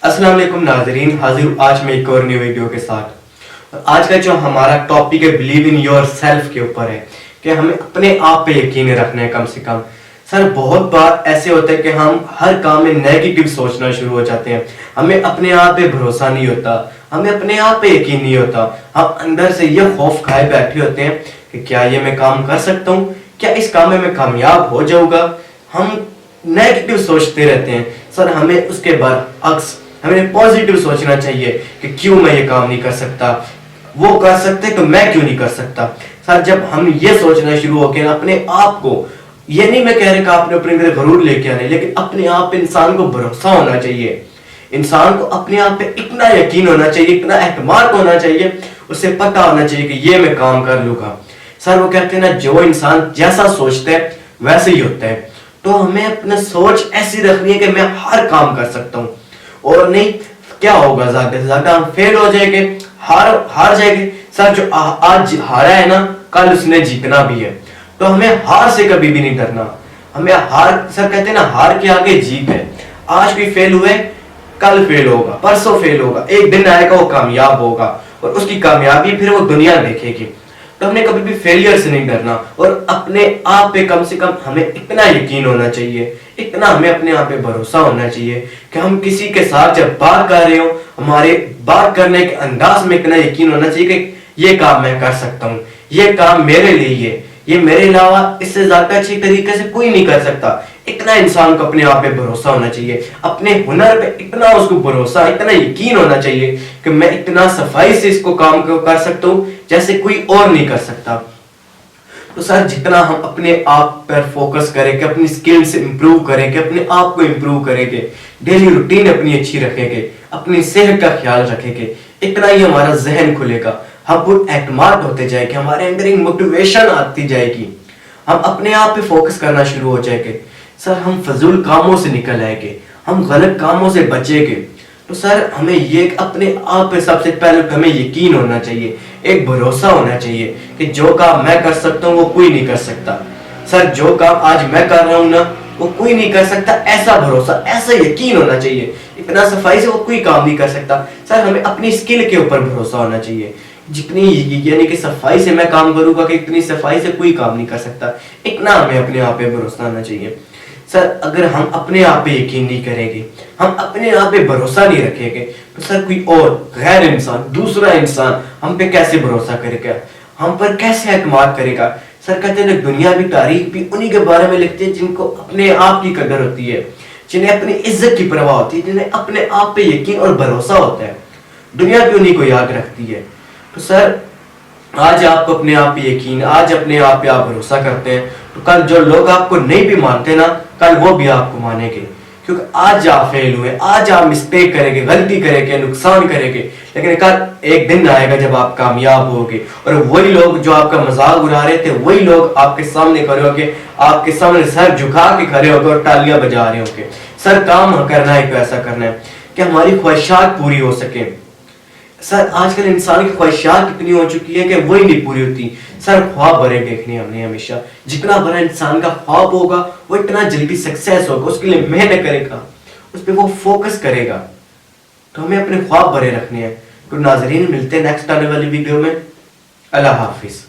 अस्सलाम वालेकुम नाजरीन, हाजिर आज मैं एक और न्यू वीडियो के साथ। आज का जो हमारा टॉपिक है बिलीव इन योर सेल्फ के ऊपर है कि हमें अपने आप पे यकीन रखना है कम से कम। सर बहुत बार ऐसे होता है कि हम हर काम में नेगेटिव सोचना शुरू हो जाते हैं, हमें अपने आप पे भरोसा नहीं होता, हमें अपने आप पे यकीन नहीं होता। हम अंदर से ये खौफ खाए बैठे होते हैं कि क्या ये मैं काम कर सकता हूँ, क्या इस काम में मैं कामयाब हो जाऊंगा। हम नेगेटिव सोचते रहते हैं। सर हमें उसके बरअक्स हमें पॉजिटिव सोचना चाहिए कि क्यों मैं ये काम नहीं कर सकता, वो कर सकते तो मैं क्यों नहीं कर सकता। सर जब हम ये सोचना शुरू हो गए अपने आप को, ये नहीं मैं कह रहा कि आपने अपने अंदर गरूर लेके आने, लेकिन अपने आप पे इंसान को भरोसा होना चाहिए, इंसान को अपने आप पे इतना यकीन होना चाहिए, इतना एतमाद होना चाहिए, उसे पता होना चाहिए कि ये मैं काम कर लूंगा। सर वो कहते हैं ना, जो इंसान जैसा सोचता है वैसे ही होता है। तो हमें अपनी सोच ऐसी रखनी है कि मैं हर काम कर सकता हूँ, और नहीं क्या होगा ज्यादा से ज्यादा हम फेल हो जाएंगे, हार जाएंगे। सर जो आज हारा है ना, कल उसने जीतना भी है। तो हमें हार से कभी भी नहीं डरना। हमें हार, सर कहते हैं ना, हार के आगे जीत है। आज कोई फेल हुए, कल फेल होगा, परसों फेल होगा, एक दिन आएगा वो कामयाब होगा, और उसकी कामयाबी फिर वो दुनिया देखेगी। तो हमने कभी भी फेलियर से नहीं डरना, और अपने आप पे कम से कम हमें इतना यकीन होना चाहिए, इतना हमें अपने आप पे भरोसा होना चाहिए कि हम किसी के साथ जब बात कर रहे हो, हमारे बात करने के अंदाज में इतना यकीन होना चाहिए कि ये काम मैं कर सकता हूँ, ये काम मेरे लिए है, ये मेरे अलावा इससे ज्यादा अच्छी तरीके से कोई नहीं कर सकता। इतना इंसान को अपने आप पे भरोसा होना चाहिए, अपने हुनर पे इतना उसको भरोसा, इतना यकीन होना चाहिए कि मैं इतना सफाई से इसको काम को कर सकता हूँ जैसे कोई और नहीं कर सकता। तो सर जितना हम अपने आप पर फोकस करेंगे, अपनी स्किल से इंप्रूव करेंगे, अपने आप को इंप्रूव करेंगे, डेली रूटीन अपनी अच्छी रखेंगे, अपनी सेहत का ख्याल रखेंगे, इतना ही हमारा जहन खुलेगा, हम पूरे एतमाद होते जाएंगे, हमारे अंदर एक मोटिवेशन आती जाएगी, हम अपने आप पे फोकस करना शुरू हो जाएंगे। सर हम फजूल कामों से निकल आएंगे, हम गलत कामों से बचेंगे। तो सर हमें ये अपने आप पे सबसे पहले हमें यकीन होना चाहिए, एक भरोसा होना चाहिए कि जो काम मैं कर सकता हूँ वो कोई नहीं कर सकता। सर जो काम आज मैं कर रहा हूँ ना, वो कोई नहीं कर सकता, ऐसा भरोसा, ऐसा यकीन होना चाहिए, इतना सफाई से वो कोई काम नहीं कर सकता। सर हमें अपनी स्किल के ऊपर भरोसा होना चाहिए, जितनी यानी कि सफाई से मैं काम करूंगा कि इतनी सफाई से कोई काम नहीं कर सकता, इतना हमें अपने आप पे भरोसा होना चाहिए। सर अगर हम अपने आप पे यकीन नहीं करेंगे, हम अपने आप पे भरोसा नहीं रखेंगे, तो सर कोई और गैर इंसान, दूसरा इंसान हम पे कैसे भरोसा करेगा, हम पर कैसे एतमाद करेगा। सर कहते हैं दुनिया भी, तारीख भी उन्हीं के बारे में लिखते हैं जिनको अपने आप की कदर होती है, जिन्हें अपनी इज्जत की परवाह होती है, जिन्हें अपने आप पे यकीन और भरोसा होता है। दुनिया भी उन्हीं को याद रखती है। तो सर आज आपको अपने आप पे यकीन, आज अपने आप पे आप भरोसा करते हैं, तो कल जो लोग आपको नहीं भी मानते ना, कल वो भी आपको मानेंगे, क्योंकि आज आप फेल हुए, आज आप मिस्टेक करेंगे, गलती करेंगे, नुकसान करेंगे, लेकिन कल एक दिन आएगा जब आप कामयाब होगे, और वही लोग जो आपका मजाक उड़ा रहे थे, वही लोग आपके सामने खड़े होंगे, आपके सामने सर झुका के खड़े होंगे और तालियां बजा रहे होंगे। सर काम करना है, ऐसा करना है कि हमारी ख्वाहिशात पूरी हो सके। सर आजकल इंसान की ख्वाहिशात इतनी हो चुकी है कि वही नहीं पूरी होती। सर ख्वाब बड़े देखने हमने हमेशा, जितना बड़ा इंसान का ख्वाब होगा वो इतना जल्दी सक्सेस होगा, उसके लिए मेहनत करेगा, उस पर वो फोकस करेगा। तो हमें अपने ख्वाब बड़े रखने हैं। तो नाजरीन मिलते हैं नेक्स्ट आने वाली वीडियो में। अल्लाह हाफिज।